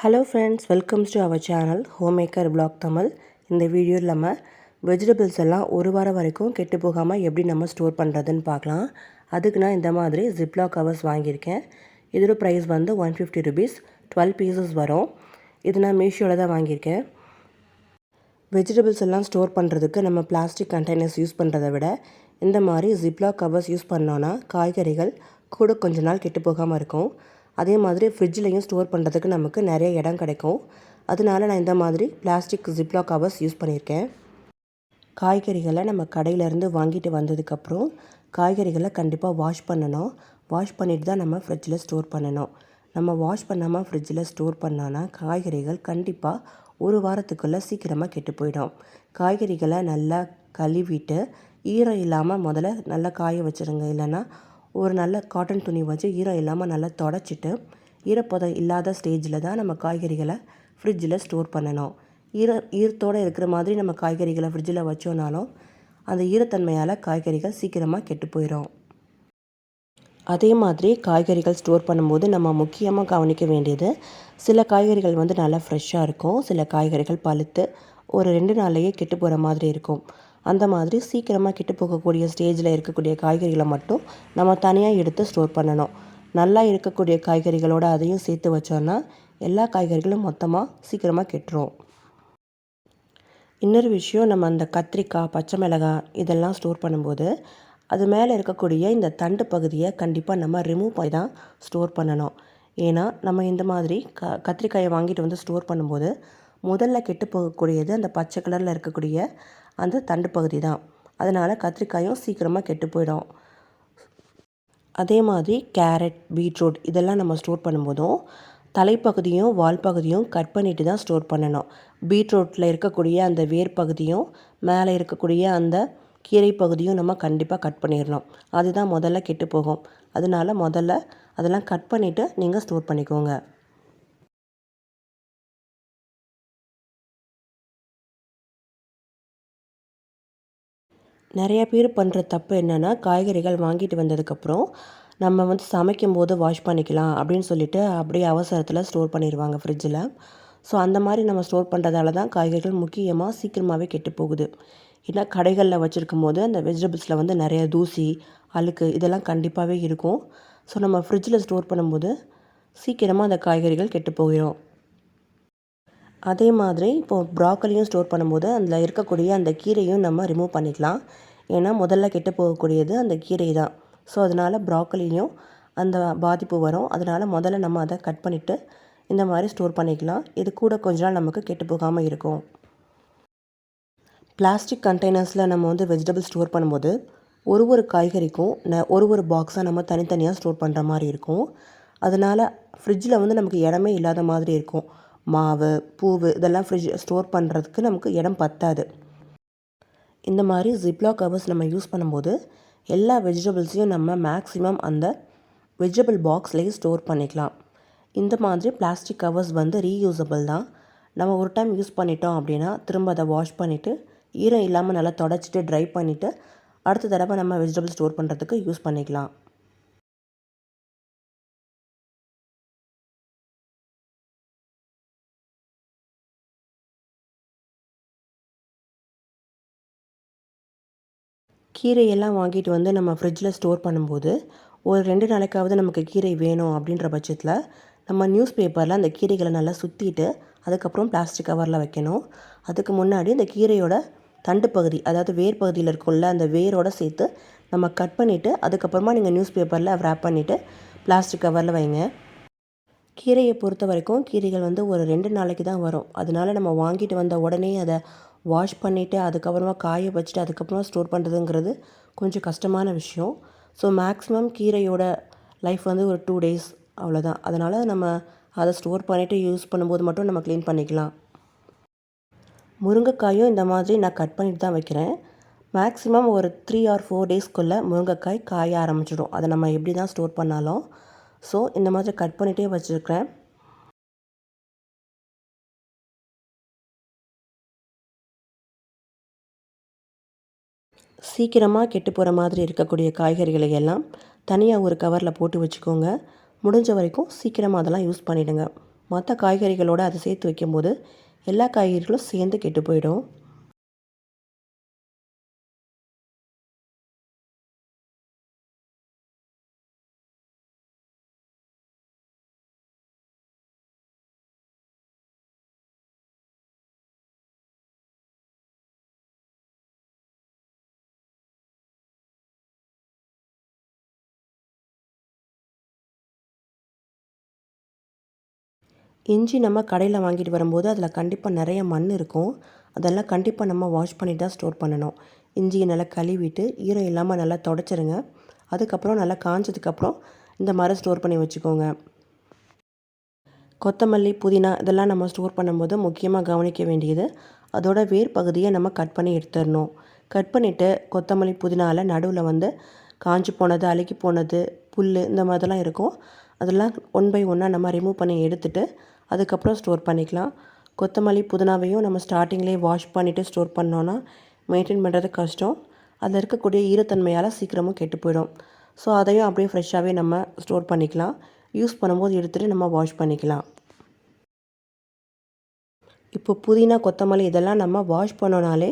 Hello friends, welcomes to our channel homemaker blog Tamil. இந்த வீடியோவில் நம்ம வெஜிடபிள்ஸ் எல்லாம் ஒரு வாரம் வரைக்கும் கெட்டு போகாமல் எப்படி நம்ம ஸ்டோர் பண்ணுறதுன்னு பார்க்கலாம். அதுக்கு நான் இந்த மாதிரி ஜிப்லாக் கவர்ஸ் வாங்கியிருக்கேன். இதோட ப்ரைஸ் வந்து 150 ருபீஸ், 12 பீசஸ் வரும். இது நான் மீஷோவில் தான் வாங்கியிருக்கேன். வெஜிடபிள்ஸ் எல்லாம் ஸ்டோர் பண்ணுறதுக்கு நம்ம பிளாஸ்டிக் கண்டெய்னர்ஸ் யூஸ் பண்ணுறதை விட இந்த மாதிரி ஜிப்லாக் கவர்ஸ் யூஸ் பண்ணோன்னா காய்கறிகள் கூட கொஞ்ச நாள் கெட்டு போகாமல் இருக்கும். அதே மாதிரி ஃப்ரிட்ஜ்லேயும் ஸ்டோர் பண்ணுறதுக்கு நமக்கு நிறைய இடம் கிடைக்கும். அதனால நான் இந்த மாதிரி பிளாஸ்டிக் ஜிப்லாக் கவர்ஸ் யூஸ் பண்ணியிருக்கேன். காய்கறிகளை நம்ம கடையிலேருந்து வாங்கிட்டு வந்ததுக்கப்புறம் காய்கறிகளை கண்டிப்பாக வாஷ் பண்ணணும். வாஷ் பண்ணிட்டு தான் நம்ம ஃப்ரிட்ஜில் ஸ்டோர் பண்ணணும். நம்ம வாஷ் பண்ணாமல் ஃப்ரிட்ஜில் ஸ்டோர் பண்ணோன்னா காய்கறிகள் கண்டிப்பாக ஒரு வாரத்துக்குள்ளே சீக்கிரமாக கெட்டு போயிடும். காய்கறிகளை நல்லா கழுவிட்டு ஈரம் இல்லாமல் முதல்ல நல்லா காய வச்சுருங்க. இல்லைன்னா ஒரு நல்ல காட்டன் துணி வச்சு ஈரம் இல்லாமல் நல்லா தொடச்சிட்டு ஈரப்பதம் இல்லாத ஸ்டேஜில் தான் நம்ம காய்கறிகளை ஃப்ரிட்ஜில் ஸ்டோர் பண்ணணும். ஈரத்தோடு இருக்கிற மாதிரி நம்ம காய்கறிகளை ஃப்ரிட்ஜில் வச்சோன்னாலும் அந்த ஈரத்தன்மையால் காய்கறிகள் சீக்கிரமாக கெட்டு போயிடும். அதே மாதிரி காய்கறிகள் ஸ்டோர் பண்ணும்போது நம்ம முக்கியமாக கவனிக்க வேண்டியது, சில காய்கறிகள் வந்து நல்லா ஃப்ரெஷ்ஷாக இருக்கும், சில காய்கறிகள் பழுத்து ஒரு 2 நாள்லேயே கெட்டு போகிற மாதிரி இருக்கும். அந்த மாதிரி சீக்கிரமாக கெட்டு போகக்கூடிய ஸ்டேஜில் இருக்கக்கூடிய காய்கறிகளை மட்டும் நம்ம தனியாக எடுத்து ஸ்டோர் பண்ணணும். நல்லா இருக்கக்கூடிய காய்கறிகளோடு அதையும் சேர்த்து வச்சோன்னா எல்லா காய்கறிகளும் மொத்தமாக சீக்கிரமாக கெட்டுரும். இன்னொரு விஷயம், நம்ம அந்த கத்திரிக்காய், பச்சை மிளகாய் இதெல்லாம் ஸ்டோர் பண்ணும்போது அது மேலே இருக்கக்கூடிய இந்த தண்டு பகுதியை கண்டிப்பாக நம்ம ரிமூவ் பண்ணி தான் ஸ்டோர் பண்ணணும். ஏன்னா நம்ம இந்த மாதிரி கத்திரிக்காயை வாங்கிட்டு வந்து ஸ்டோர் பண்ணும்போது முதல்ல கெட்டு போகக்கூடியது அந்த பச்சை கலரில் இருக்கக்கூடிய அந்த தண்டு பகுதி தான். அதனால் கத்திரிக்காயும் சீக்கிரமாக கெட்டு போயிடும். அதே மாதிரி கேரட், பீட்ரூட் இதெல்லாம் நம்ம ஸ்டோர் பண்ணும்போதும் தலைப்பகுதியும் வால் பகுதியும் கட் பண்ணிட்டு தான் ஸ்டோர் பண்ணணும். பீட்ரூட்டில் இருக்கக்கூடிய அந்த வேர் பகுதியும் மேலே இருக்கக்கூடிய அந்த கீரை பகுதியும் நம்ம கண்டிப்பாக கட் பண்ணிடணும். அதுதான் முதல்ல கெட்டு போகும். அதனால முதல்ல அதெல்லாம் கட் பண்ணிவிட்டு நீங்கள் ஸ்டோர் பண்ணிக்கோங்க. நிறைய பேர் பண்ணுற தப்பு என்னென்னா, காய்கறிகள் வாங்கிட்டு வந்ததுக்கப்புறம் நம்ம வந்து சமைக்கும்போது வாஷ் பண்ணிக்கலாம் அப்படின்னு சொல்லிட்டு அப்படியே அவசரத்தில் ஸ்டோர் பண்ணிடுவாங்க ஃப்ரிட்ஜில். ஸோ அந்த மாதிரி நம்ம ஸ்டோர் பண்ணுறதால தான் காய்கறிகள் முக்கியமாக சீக்கிரமாகவே கெட்டு போகுது. ஏன்னா கடைகளில் வச்சுருக்கும் போது அந்த வெஜிடபிள்ஸில் வந்து நிறைய தூசி, அழுக்கு இதெல்லாம் கண்டிப்பாகவே இருக்கும். ஸோ நம்ம ஃப்ரிட்ஜில் ஸ்டோர் பண்ணும்போது சீக்கிரமாக அந்த காய்கறிகள் கெட்டு போயிடும். அதே மாதிரி இப்போது ப்ராக்கலியும் ஸ்டோர் பண்ணும்போது அதில் இருக்கக்கூடிய அந்த கீரையும் நம்ம ரிமூவ் பண்ணிக்கலாம். ஏன்னா முதல்ல கெட்டு போகக்கூடியது அந்த கீரை தான். ஸோ அதனால் ப்ராக்கலியும் அந்த பாதிப்பு வரும். அதனால் முதல்ல நம்ம அதை கட் பண்ணிவிட்டு இந்த மாதிரி ஸ்டோர் பண்ணிக்கலாம். இது கூட கொஞ்ச நாள் நமக்கு கெட்டு போகாமல் இருக்கும். பிளாஸ்டிக் கண்டெய்னர்ஸில் நம்ம வந்து வெஜிடபிள் ஸ்டோர் பண்ணும்போது ஒரு காய்கறிக்கும் ஒரு பாக்ஸாக நம்ம தனித்தனியாக ஸ்டோர் பண்ணுற மாதிரி இருக்கும். அதனால் ஃப்ரிட்ஜில் வந்து நமக்கு இடமே இல்லாத மாதிரி இருக்கும். மாவு, பூவு இதெல்லாம் ஸ்டோர் பண்ணுறதுக்கு நமக்கு இடம் பத்தாது. இந்த மாதிரி ஜிப்லாக் கவர்ஸ் நம்ம யூஸ் பண்ணும்போது எல்லா வெஜிடபிள்ஸையும் நம்ம மேக்ஸிமம் அந்த வெஜிடபிள் பாக்ஸ்லேயே ஸ்டோர் பண்ணிக்கலாம். இந்த மாதிரி பிளாஸ்டிக் கவர்ஸ் வந்து ரீயூசபிள் தான். நம்ம ஒரு டைம் யூஸ் பண்ணிட்டோம் அப்படின்னா திரும்ப அதை வாஷ் பண்ணிவிட்டு ஈரம் இல்லாமல் நல்லா தொடச்சிட்டு ட்ரை பண்ணிவிட்டு அடுத்த தடவை நம்ம வெஜிடபிள் ஸ்டோர் பண்ணுறதுக்கு யூஸ் பண்ணிக்கலாம். கீரையெல்லாம் வாங்கிட்டு வந்து நம்ம ஃப்ரிட்ஜில் ஸ்டோர் பண்ணும்போது ஒரு 2 நாளைக்காவது நமக்கு கீரை வேணும் அப்படின்ற பட்சத்தில் நம்ம நியூஸ் பேப்பரில் அந்த கீரைகளை நல்லா சுற்றிட்டு அதுக்கப்புறம் பிளாஸ்டிக் கவரில் வைக்கணும். அதுக்கு முன்னாடி இந்த கீரையோட தண்டு பகுதி, அதாவது வேர் பகுதியில் இருக்குள்ள அந்த வேரோடு சேர்த்து நம்ம கட் பண்ணிவிட்டு அதுக்கப்புறமா நீங்கள் நியூஸ் பேப்பரில் ரேப் பண்ணிவிட்டு பிளாஸ்டிக் கவரில் வைங்க. கீரையை பொறுத்த வரைக்கும் கீரைகள் வந்து ஒரு 2 நாளைக்கு தான் வரும். அதனால நம்ம வாங்கிட்டு வந்த உடனே அதை வாஷ் பண்ணிவிட்டு அதுக்கப்புறமா காய வச்சுட்டு அதுக்கப்புறமா ஸ்டோர் பண்ணுறதுங்கிறது கொஞ்சம் கஷ்டமான விஷயம். ஸோ மேக்ஸிமம் கீரையோட லைஃப் வந்து ஒரு 2 டேஸ் அவ்வளோதான். அதனால் நம்ம அதை ஸ்டோர் பண்ணிவிட்டு யூஸ் பண்ணும்போது மட்டும் நம்ம க்ளீன் பண்ணிக்கலாம். முருங்கைக்காயும் இந்த மாதிரி நான் கட் பண்ணிட்டு தான் வைக்கிறேன். மேக்ஸிமம் ஒரு 3 or 4 டேஸ்க்குள்ளே முருங்கைக்காய் காய ஆரம்பிச்சிடும். அதை நம்ம எப்படி தான் ஸ்டோர் பண்ணாலும். ஸோ இந்த மாதிரி கட் பண்ணிகிட்டே வச்சுருக்கிறேன். சீக்கிரமாக கெட்டு போகிற மாதிரி இருக்கக்கூடிய காய்கறிகளை எல்லாம் தனியாக ஒரு கவரில் போட்டு வச்சுக்கோங்க. முடிஞ்ச வரைக்கும் சீக்கிரமாக அதெல்லாம் யூஸ் பண்ணிவிடுங்க. மற்ற காய்கறிகளோடு அதை சேர்த்து வைக்கும்போது எல்லா காய்கறிகளும் சேர்ந்து கெட்டு போயிடும். இஞ்சி நம்ம கடையில் வாங்கிட்டு வரும்போது அதில் கண்டிப்பாக நிறைய மண் இருக்கும். அதெல்லாம் கண்டிப்பாக நம்ம வாஷ் பண்ணிட்டு தான் ஸ்டோர் பண்ணணும். இஞ்சியை நல்லா கழுவிட்டு ஈரம் இல்லாமல் நல்லா துடைச்சிருங்க. அதுக்கப்புறம் நல்லா காஞ்சதுக்கப்புறம் இந்த மாதிரி ஸ்டோர் பண்ணி வச்சுக்கோங்க. கொத்தமல்லி, புதினா இதெல்லாம் நம்ம ஸ்டோர் பண்ணும்போது முக்கியமாக கவனிக்க வேண்டியது, அதோட வேர் பகுதியை நம்ம கட் பண்ணி எடுத்துடணும். கட் பண்ணிவிட்டு கொத்தமல்லி, புதினாவில் நடுவில் வந்து காஞ்சி போனது, அழுகி போனது, புல் இந்த மாதிரிலாம் இருக்கும். அதெல்லாம் ஒன் பை ஒன்னாக நம்ம ரிமூவ் பண்ணி எடுத்துகிட்டு அதுக்கப்புறம் ஸ்டோர் பண்ணிக்கலாம். கொத்தமல்லி, புதினாவையும் நம்ம ஸ்டார்டிங்லேயே வாஷ் பண்ணிவிட்டு ஸ்டோர் பண்ணோன்னா மெயின்டைன் பண்ணுறது கஷ்டம். அதில் இருக்கக்கூடிய ஈரத்தன்மையால் சீக்கிரமும் கெட்டு போயிடும். ஸோ அதையும் அப்படியே ஃப்ரெஷ்ஷாகவே நம்ம ஸ்டோர் பண்ணிக்கலாம். யூஸ் பண்ணும்போது எடுத்துகிட்டு நம்ம வாஷ் பண்ணிக்கலாம். இப்போ புதினா, கொத்தமல்லி இதெல்லாம் நம்ம வாஷ் பண்ணோனாலே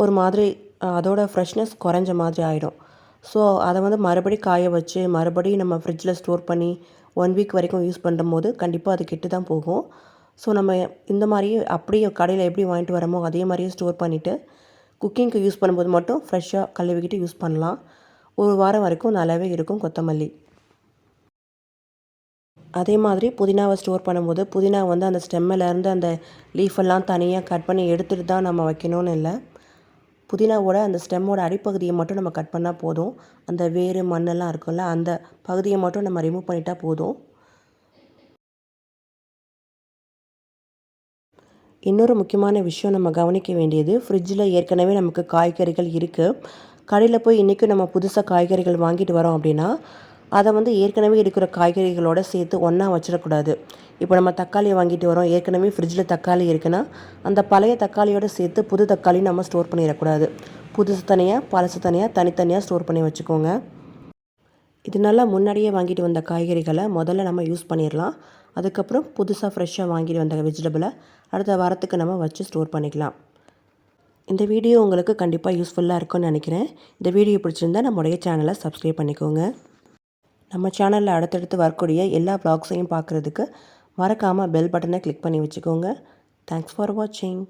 ஒரு மாதிரி அதோட ஃப்ரெஷ்னஸ் குறைஞ்ச மாதிரி ஆகிடும். ஸோ அதை வந்து மறுபடியும் காய வச்சு மறுபடியும் நம்ம ஃப்ரிட்ஜில் ஸ்டோர் பண்ணி 1 வீக் வரைக்கும் யூஸ் பண்ணும்போது கண்டிப்பாக அது கெட்டு தான் போகும். ஸோ நம்ம இந்த மாதிரியே அப்படியே கடையில் எப்படி வாங்கிட்டு வரமோ அதே மாதிரியே ஸ்டோர் பண்ணிவிட்டு குக்கிங்க்கு யூஸ் பண்ணும்போது மட்டும் ஃப்ரெஷ்ஷாக கழுவிக்கிட்டு யூஸ் பண்ணலாம். ஒரு வாரம் வரைக்கும் நல்லாவே இருக்கும் கொத்தமல்லி. அதே மாதிரி புதினாவை ஸ்டோர் பண்ணும்போது புதினா வந்து அந்த ஸ்டெம்மிலேருந்து அந்த லீஃபெல்லாம் தனியாக கட் பண்ணி எடுத்துகிட்டு தான் நம்ம வைக்கணும்னு இல்லை. புதினாவோட அந்த ஸ்டெம்மோட அடிப்பகுதியை மட்டும் நம்ம கட் பண்ணால் போதும். அந்த வேர் மண்ணெல்லாம் இருக்கும்ல அந்த பகுதியை மட்டும் நம்ம ரிமூவ் பண்ணிட்டா போதும். இன்னொரு முக்கியமான விஷயம் நம்ம கவனிக்க வேண்டியது, ஃப்ரிட்ஜில் ஏற்கனவே நமக்கு காய்கறிகள் இருக்குது. கடையில் போய் இன்றைக்கும் நம்ம புதுசாக காய்கறிகள் வாங்கிட்டு வரோம் அப்படின்னா அதை வந்து ஏற்கனவே இருக்கிற காய்கறிகளோடு சேர்த்து ஒன்றா வச்சிடக்கூடாது. இப்போ நம்ம தக்காளி வாங்கிட்டு வரோம், ஏற்கனவே ஃப்ரிட்ஜில் தக்காளி இருக்குன்னா அந்த பழைய தக்காளியோடு சேர்த்து புது தக்காளி நம்ம ஸ்டோர் பண்ணிடக்கூடாது. புதுசு தனியாக, பழசு தனியாக, தனித்தனியாக ஸ்டோர் பண்ணி வச்சுக்கோங்க. இதனால முன்னாடியே வாங்கிட்டு வந்த காய்கறிகளை முதல்ல நம்ம யூஸ் பண்ணிடலாம். அதுக்கப்புறம் புதுசாக ஃப்ரெஷ்ஷாக வாங்கிட்டு வந்த வெஜிடபிளை அடுத்த வாரத்துக்கு நம்ம வச்சு ஸ்டோர் பண்ணிக்கலாம். இந்த வீடியோ உங்களுக்கு கண்டிப்பாக யூஸ்ஃபுல்லாக இருக்கும்னு நினைக்கிறேன். இந்த வீடியோ பிடிச்சிருந்தா நம்முடைய சேனலை சப்ஸ்கிரைப் பண்ணிக்கோங்க. நம்ம சேனலில் அடுத்தடுத்து வரக்கூடிய எல்லா வ்ளாக்ஸையும் பார்க்குறதுக்கு மறக்காமல் பெல் பட்டனை கிளிக் பண்ணி வச்சுக்கோங்க. தேங்க்ஸ் ஃபார் வாட்சிங்.